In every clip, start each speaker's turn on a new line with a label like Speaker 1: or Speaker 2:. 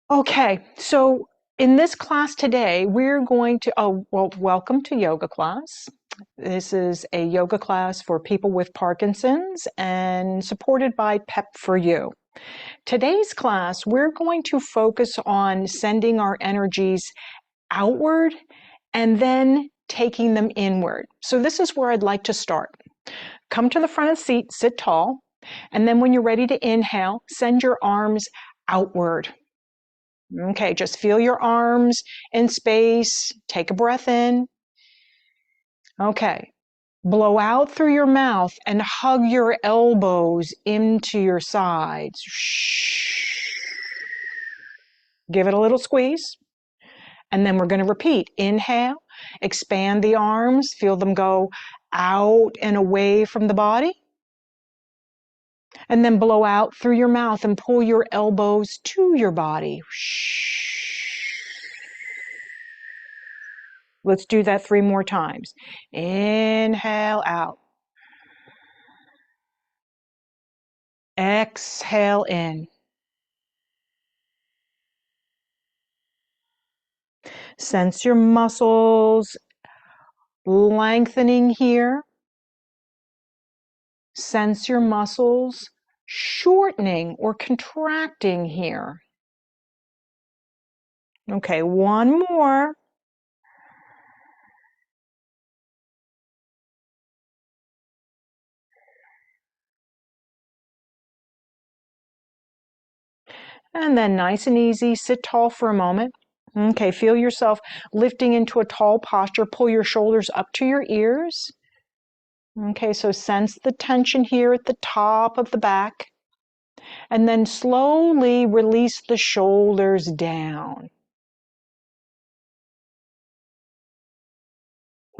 Speaker 1: Okay, so in this class today, we're going to, well, welcome to yoga class. This is a yoga class for people with Parkinson's and supported by Pep4U. Today's class, we're going to focus on sending our energies outward and then taking them inward. So this is where I'd like to start. Come to the front of the seat, sit tall, and then when you're ready to inhale, send your arms outward. Okay, just feel your arms in space. Take a breath in. Okay, blow out through your mouth and hug your elbows into your sides. Give it a little squeeze. And then we're going to repeat. Inhale, expand the arms, feel them go out and away from the body. And then blow out through your mouth and pull your elbows to your body. Let's do that 3 more times. Inhale out. Exhale in. Sense your muscles lengthening here. Sense your muscles shortening or contracting here. Okay, one more. And then nice and easy, sit tall for a moment. Okay, feel yourself lifting into a tall posture. Pull your shoulders up to your ears. Okay, so sense the tension here at the top of the back. And then slowly release the shoulders down.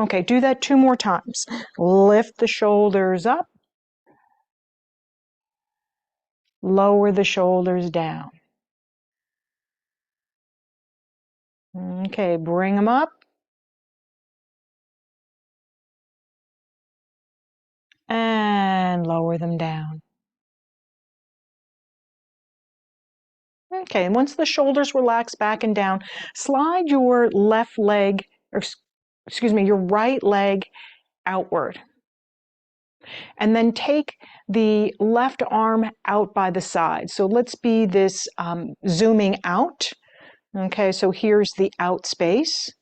Speaker 1: Okay, do that 2 more times. Lift the shoulders up. Lower the shoulders down. Okay, bring them up. And lower them down. Okay, and once the shoulders relax back and down, slide your left leg, or excuse me, your right leg outward. And then take the left arm out by the side. So let's be this zooming out. Okay, so here's the out space.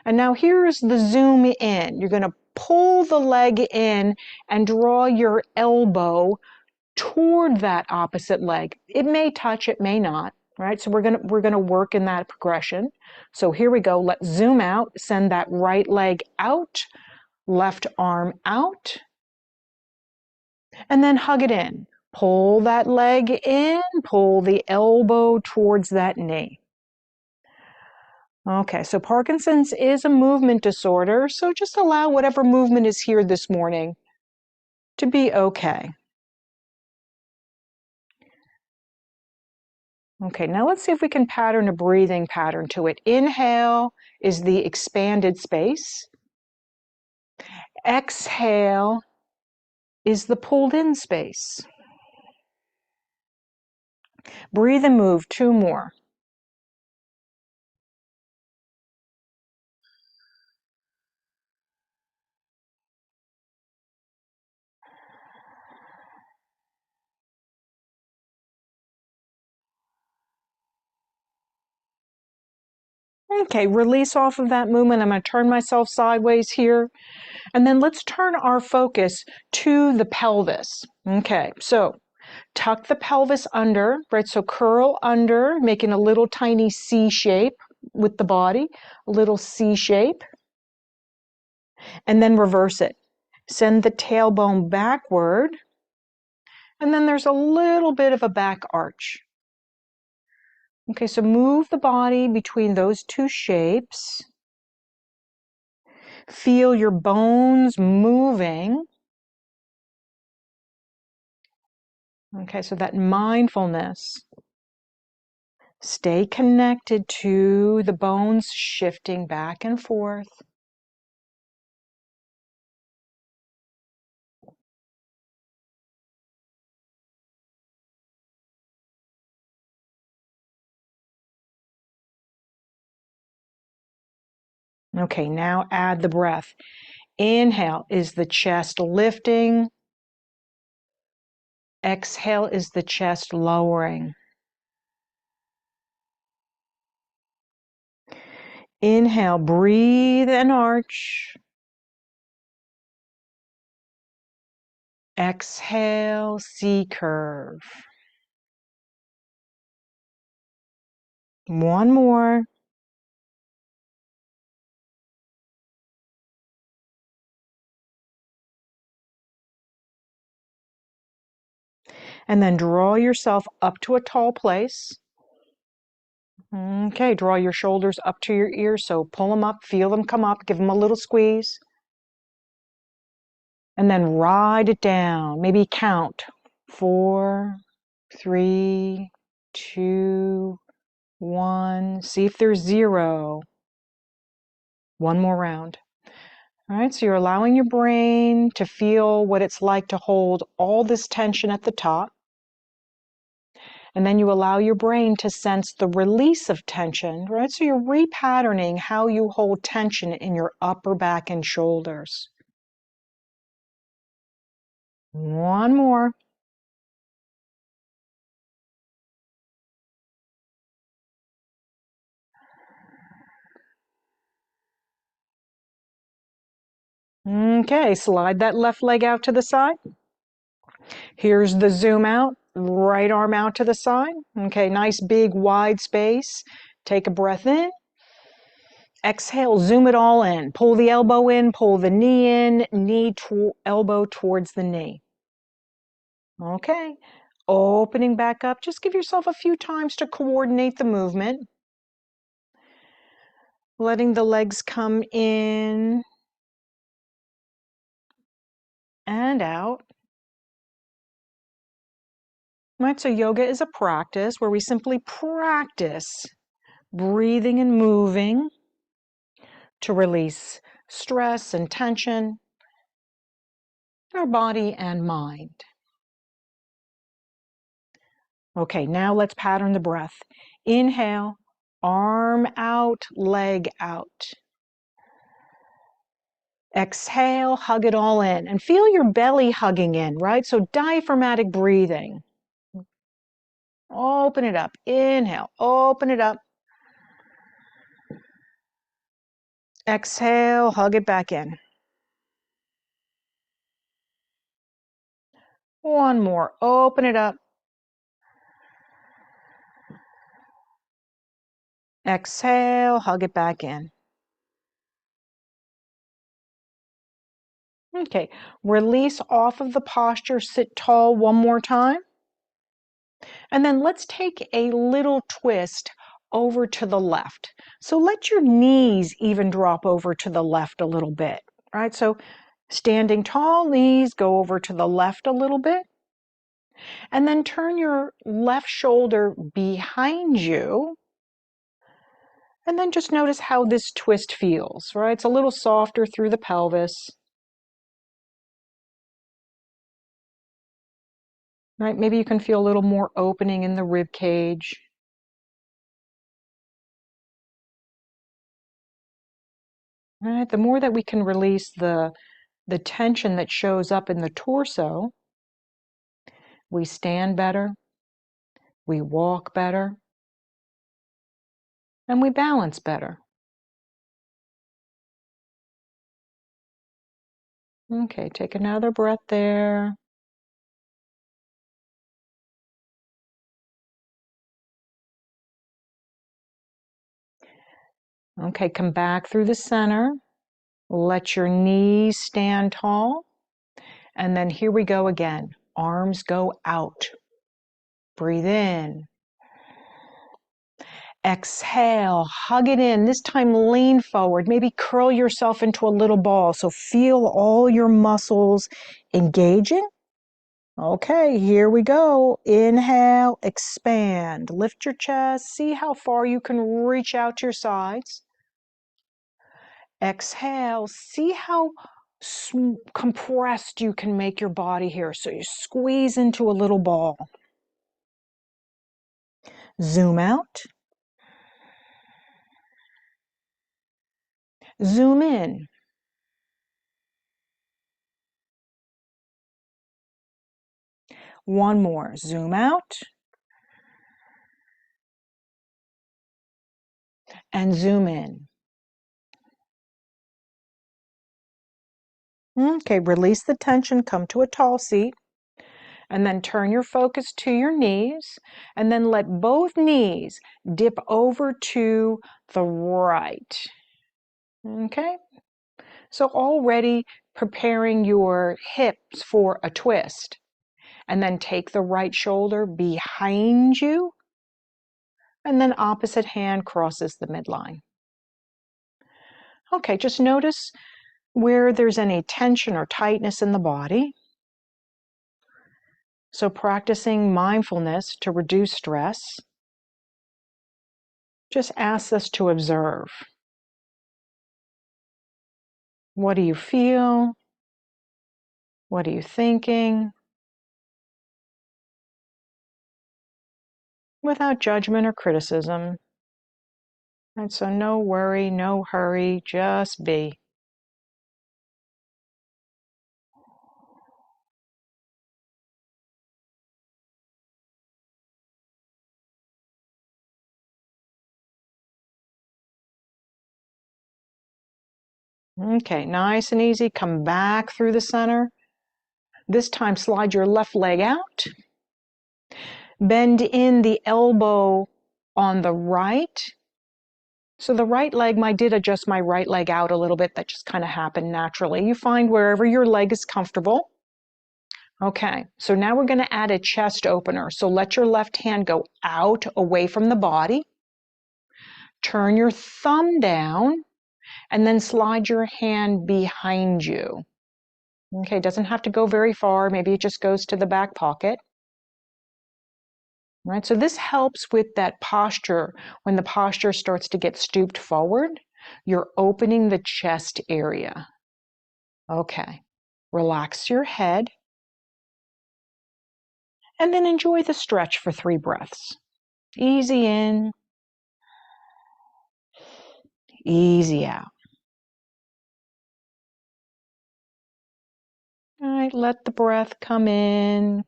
Speaker 1: And now here's the zoom in. You're going to pull the leg in and draw your elbow toward that opposite leg. It may touch, it may not, right? So we're going to work in that progression. So here we go. Let's zoom out, send that right leg out, left arm out, and then hug it in. Pull that leg in, pull the elbow towards that knee. Okay, so Parkinson's is a movement disorder, so just allow whatever movement is here this morning to be okay. Okay, now let's see if we can pattern a breathing pattern to it. Inhale is the expanded space. Exhale is the pulled in space. Breathe and move 2 more. Okay, release off of that movement. I'm going to turn myself sideways here. And then let's turn our focus to the pelvis. Okay, so tuck the pelvis under, right? So curl under, making a little tiny C shape with the body, a little C shape. And then reverse it. Send the tailbone backward. And then there's a little bit of a back arch. Okay, so move the body between those 2 shapes. Feel your bones moving. Okay, so that mindfulness. Stay connected to the bones shifting back and forth. Okay, now add the breath. Inhale is the chest lifting. Exhale is the chest lowering. Inhale, breathe and arch. Exhale, C curve. One more. And then draw yourself up to a tall place. Okay, draw your shoulders up to your ears. So pull them up, feel them come up, give them a little squeeze. And then ride it down. Maybe count 4, 3, 2, 1. See if there's 0. One more round. All right, so you're allowing your brain to feel what it's like to hold all this tension at the top. And then you allow your brain to sense the release of tension, right? So you're repatterning how you hold tension in your upper back and shoulders. One more. Okay, slide that left leg out to the side. Here's the zoom out, right arm out to the side. Okay, nice big wide space. Take a breath in. Exhale, zoom it all in. Pull the elbow in, pull the knee in, elbow towards the knee. Okay, opening back up. Just give yourself a few times to coordinate the movement. Letting the legs come in and out. Right, so yoga is a practice where we simply practice breathing and moving to release stress and tension in our body and mind. Okay, now let's pattern the breath. Inhale, arm out, leg out. Exhale, hug it all in and feel your belly hugging in, right? So diaphragmatic breathing. Open it up. Inhale, open it up. Exhale, hug it back in. One more. Open it up. Exhale, hug it back in. Okay, release off of the posture, sit tall one more time. And then let's take a little twist over to the left. So let your knees even drop over to the left a little bit, right? So standing tall, knees go over to the left a little bit. And then turn your left shoulder behind you. And then just notice how this twist feels, right? It's a little softer through the pelvis. Right? Maybe you can feel a little more opening in the rib cage. Right? The more that we can release the tension that shows up in the torso, we stand better, we walk better, and we balance better. Okay, take another breath there. Okay, come back through the center. Let your knees stand tall. And then here we go again. Arms go out. Breathe in. Exhale, hug it in. This time lean forward. Maybe curl yourself into a little ball. So feel all your muscles engaging. Okay, here we go. Inhale, expand. Lift your chest. See how far you can reach out to your sides. Exhale, see how compressed you can make your body here. So you squeeze into a little ball. Zoom out. Zoom in. One more. Zoom out. And zoom in. Okay, release the tension, come to a tall seat, and then turn your focus to your knees, and then let both knees dip over to the right. Okay, so already preparing your hips for a twist. And then take the right shoulder behind you, and then opposite hand crosses the midline. Okay, just notice where there's any tension or tightness in the body. So practicing mindfulness to reduce stress just asks us to observe. What do you feel? What are you thinking? Without judgment or criticism. And so no worry, no hurry, just be. Okay, nice and easy. Come back through the center. This time slide your left leg out. Bend in the elbow on the right. So the right leg, I did adjust my right leg out a little bit. That just kind of happened naturally. You find wherever your leg is comfortable. Okay, so now we're going to add a chest opener. So let your left hand go out away from the body. Turn your thumb down and then slide your hand behind you. Okay, doesn't have to go very far. Maybe it just goes to the back pocket. Right, so this helps with that posture. When the posture starts to get stooped forward, you're opening the chest area. Okay, relax your head and then enjoy the stretch for 3 breaths. Easy in, easy out. All right, let the breath come in.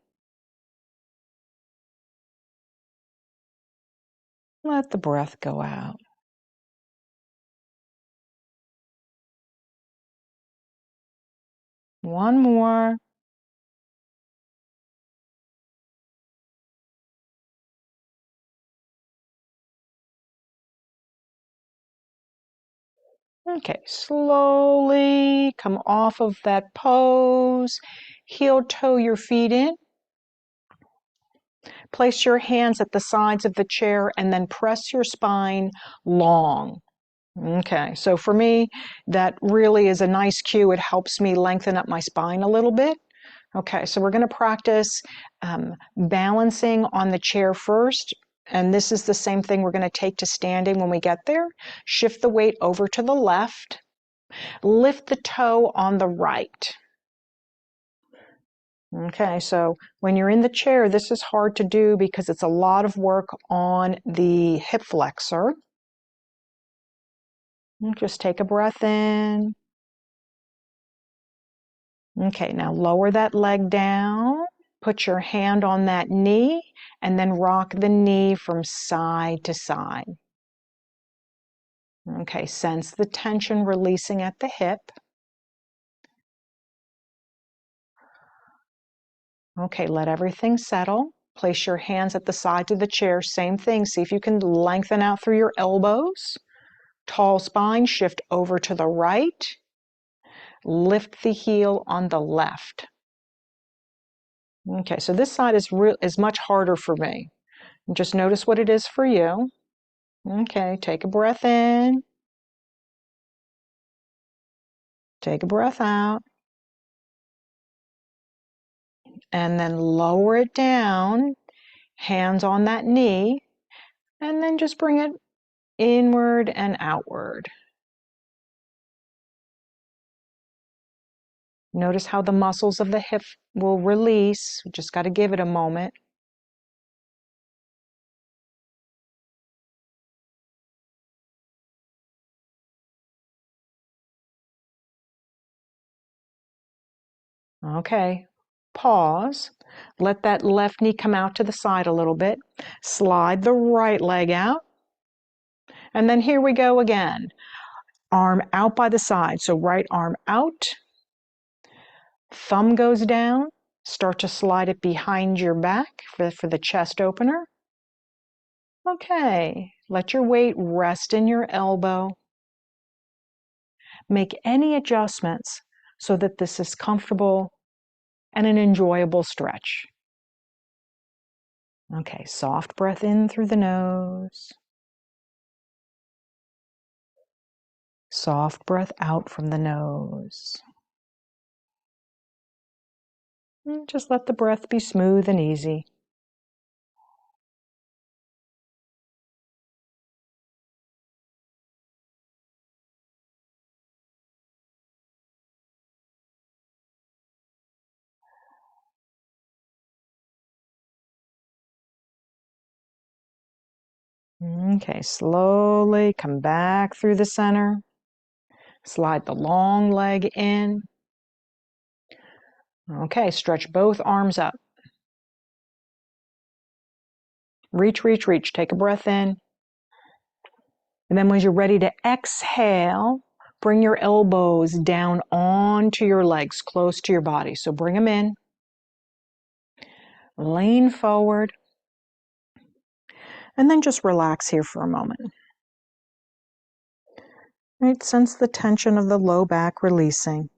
Speaker 1: Let the breath go out. One more. Okay, slowly come off of that pose. Heel toe your feet in. Place your hands at the sides of the chair and then press your spine long. Okay, so for me, that really is a nice cue. It helps me lengthen up my spine a little bit. Okay, so we're going to practice balancing on the chair first. And this is the same thing we're going to take to standing when we get there. Shift the weight over to the left. Lift the toe on the right. Okay, so when you're in the chair, this is hard to do because it's a lot of work on the hip flexor. Just take a breath in. Okay, now lower that leg down. Put your hand on that knee and then rock the knee from side to side. Okay, sense the tension releasing at the hip. Okay, let everything settle. Place your hands at the sides of the chair. Same thing. See if you can lengthen out through your elbows. Tall spine, shift over to the right. Lift the heel on the left. Okay, so this side is much harder for me. Just notice what it is for you. Okay, take a breath in. Take a breath out. And then lower it down, hands on that knee, and then just bring it inward and outward. Notice how the muscles of the hip will release. We just got to give it a moment. Okay, pause. Let that left knee come out to the side a little bit. Slide the right leg out. And then here we go again. Arm out by the side. So right arm out. Thumb goes down. Start to slide it behind your back for the chest opener. Okay, let your weight rest in your elbow. Make any adjustments so that this is comfortable and an enjoyable stretch. Okay, soft breath in through the nose. Soft breath out from the nose. And just let the breath be smooth and easy. Okay, slowly come back through the center. Slide the long leg in. Okay, stretch both arms up. Reach, reach, reach. Take a breath in. And then when you're ready to exhale, bring your elbows down onto your legs, close to your body. So bring them in. Lean forward. And then just relax here for a moment. Right, sense the tension of the low back releasing.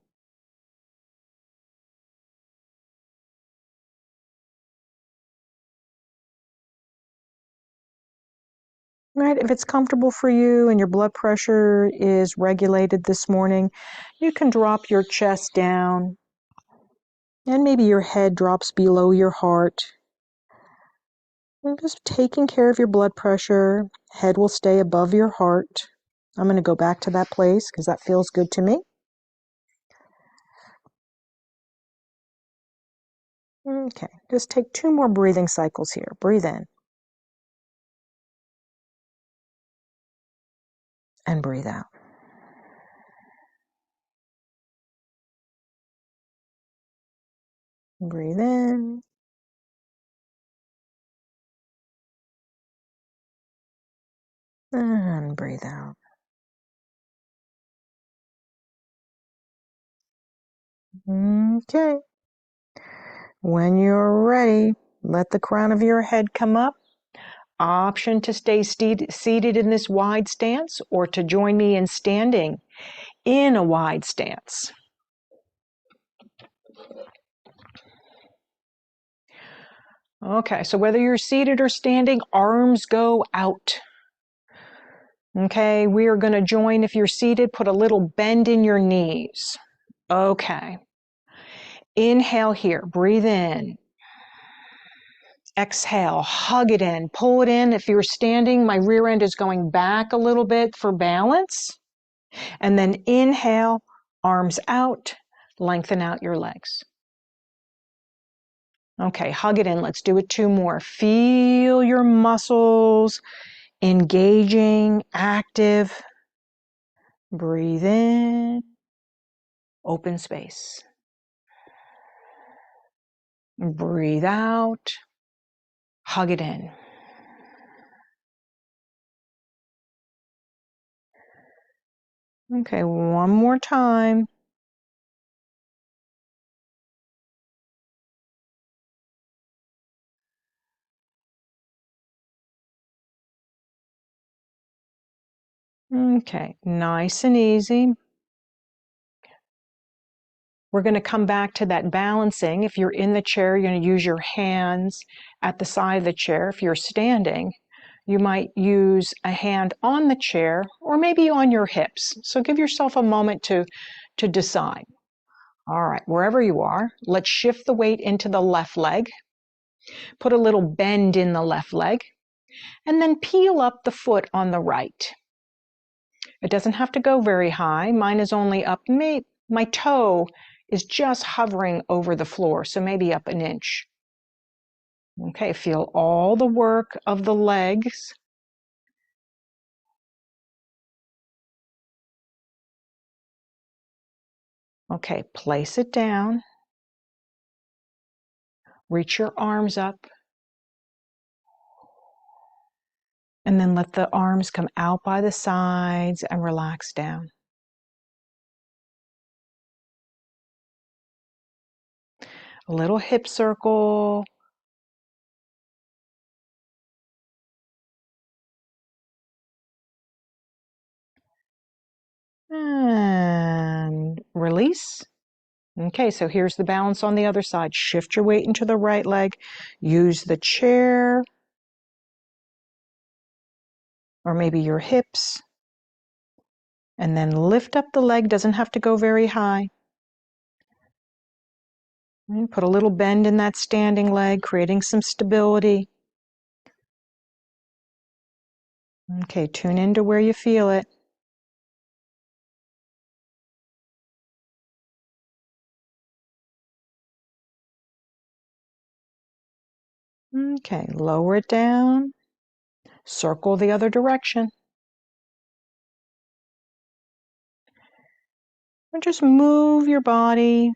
Speaker 1: Right, if it's comfortable for you and your blood pressure is regulated this morning, you can drop your chest down and maybe your head drops below your heart. And just taking care of your blood pressure, head will stay above your heart. I'm going to go back to that place because that feels good to me. Okay, just take 2 more breathing cycles here. Breathe in and breathe out. Breathe in and breathe out. Okay. When you're ready, let the crown of your head come up. Option to stay seated in this wide stance or to join me in standing in a wide stance. Okay, so whether you're seated or standing, arms go out. Okay, we are going to join. If you're seated, put a little bend in your knees. Okay. Inhale here, breathe in. Exhale, hug it in, pull it in. If you're standing, my rear end is going back a little bit for balance. And then inhale, arms out, lengthen out your legs. Okay, hug it in. Let's do it 2 more. Feel your muscles engaging, active. Breathe in, open space. Breathe out, hug it in. Okay, one more time. Okay, nice and easy. We're going to come back to that balancing. If you're in the chair, you're going to use your hands at the side of the chair. If you're standing, you might use a hand on the chair or maybe on your hips. So give yourself a moment to decide. All right, wherever you are, let's shift the weight into the left leg. Put a little bend in the left leg and then peel up the foot on the right. It doesn't have to go very high. Mine is only up, my toe is just hovering over the floor, so maybe up an inch. Okay, feel all the work of the legs. Okay, place it down. Reach your arms up. And then let the arms come out by the sides and relax down. A little hip circle. And release. Okay, so here's the balance on the other side. Shift your weight into the right leg. Use the chair or maybe your hips. And then lift up the leg. Doesn't have to go very high. And put a little bend in that standing leg, creating some stability. Okay, tune into where you feel it. Okay, lower it down. Circle the other direction. And just move your body,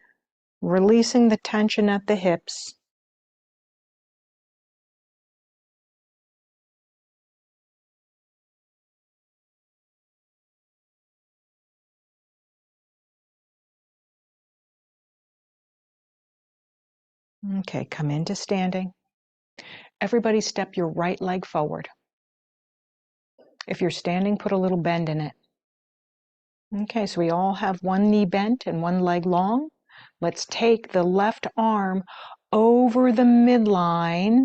Speaker 1: releasing the tension at the hips. Okay, come into standing. Everybody step your right leg forward. If you're standing, put a little bend in it. Okay, so we all have one knee bent and one leg long. Let's take the left arm over the midline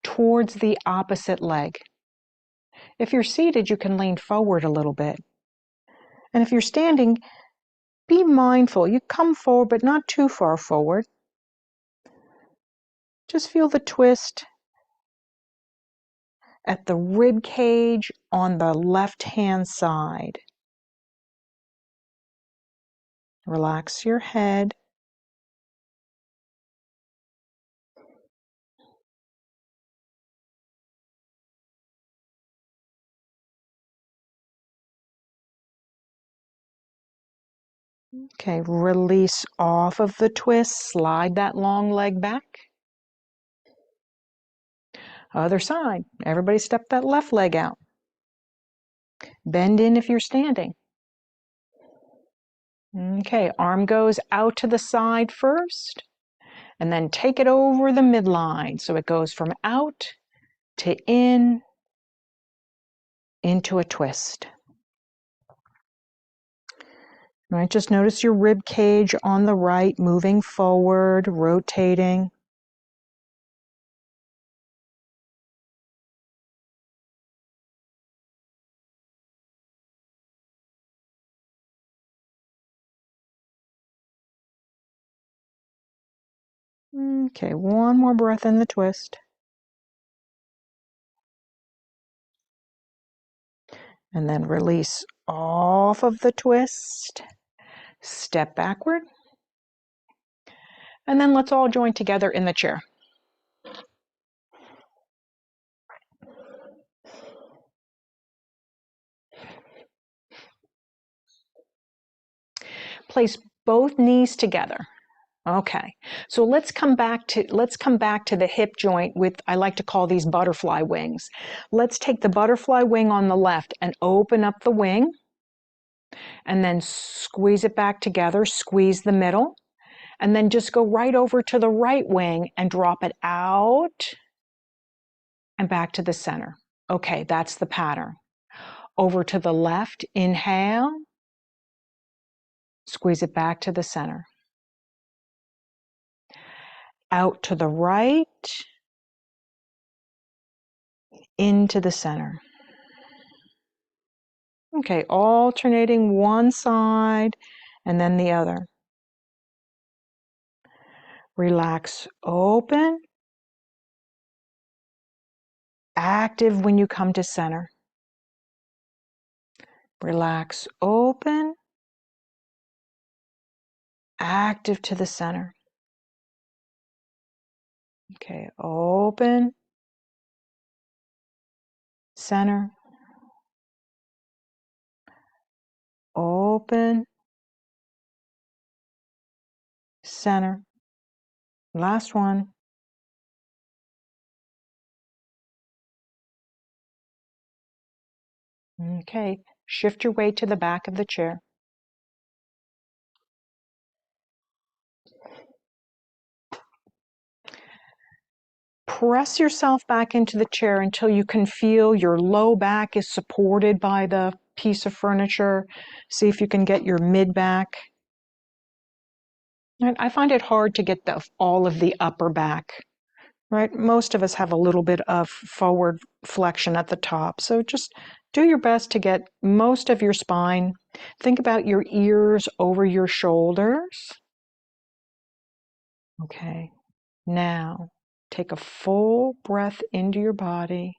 Speaker 1: towards the opposite leg. If you're seated, you can lean forward a little bit. And if you're standing, be mindful. You come forward, but not too far forward. Just feel the twist at the rib cage on the left-hand side. Relax your head. Okay, release off of the twist. Slide that long leg back. Other side. Everybody step that left leg out. Bend in if you're standing. Okay, arm goes out to the side first, and then take it over the midline. So it goes from out to in, into a twist. All right, just notice your rib cage on the right, moving forward, rotating. Okay, one more breath in the twist. And then release off of the twist. Step backward. And then let's all join together in the chair. Place both knees together. Okay, so let's come back to the hip joint with, I like to call these butterfly wings. Let's take the butterfly wing on the left and open up the wing and then squeeze it back together, squeeze the middle, and then just go right over to the right wing and drop it out and back to the center. Okay, that's the pattern. Over to the left, inhale, squeeze it back to the center. Out to the right, into the center. Okay, alternating one side and then the other. Relax, open, active when you come to center. Relax, open, active to the center. Okay, open, center, open, center. Last one. Okay, shift your weight to the back of the chair. Press yourself back into the chair until you can feel your low back is supported by the piece of furniture. See if you can get your mid back. And I find it hard to get all of the upper back. Right? Most of us have a little bit of forward flexion at the top. So just do your best to get most of your spine. Think about your ears over your shoulders. Okay. Now, take a full breath into your body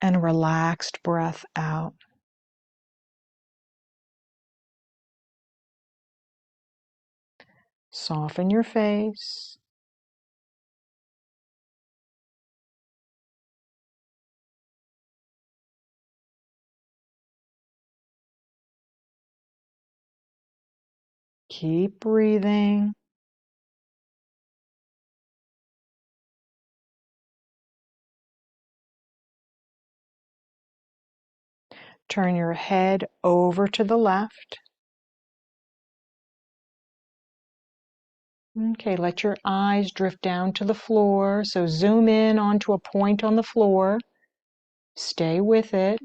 Speaker 1: and a relaxed breath out. Soften your face. Keep breathing. Turn your head over to the left. Okay, let your eyes drift down to the floor. So zoom in onto a point on the floor. Stay with it.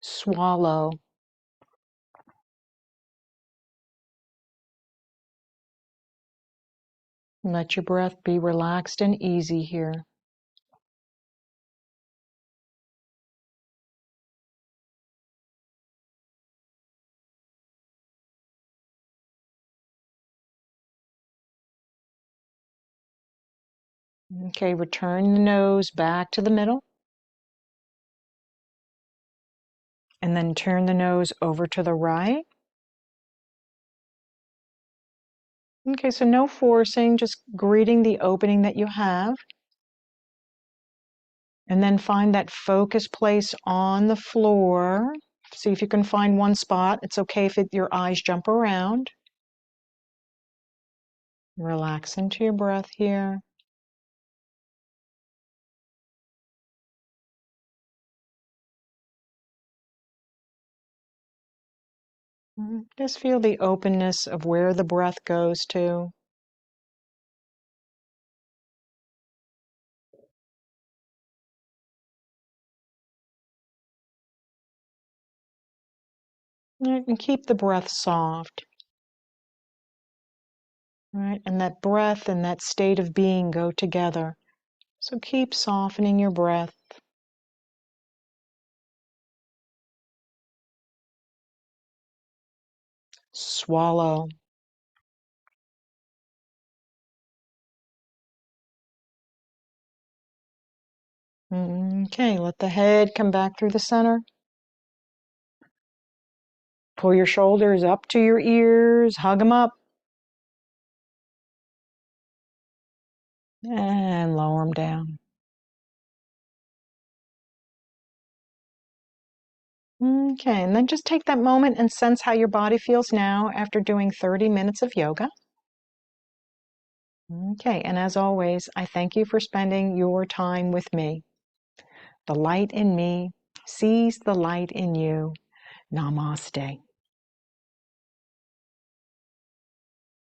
Speaker 1: Swallow. Let your breath be relaxed and easy here. Okay, return the nose back to the middle. And then turn the nose over to the right. Okay, so no forcing, just greeting the opening that you have. And then find that focus place on the floor. See if you can find one spot. It's okay if your eyes jump around. Relax into your breath here. Just feel the openness of where the breath goes to. And keep the breath soft. Right? And that breath and that state of being go together. So keep softening your breath. Swallow. Okay, let the head come back through the center. Pull your shoulders up to your ears, hug them up. And lower them down. Okay, and then just take that moment and sense how your body feels now after doing 30 minutes of yoga. Okay, and as always, I thank you for spending your time with me. The light in me sees the light in you. Namaste.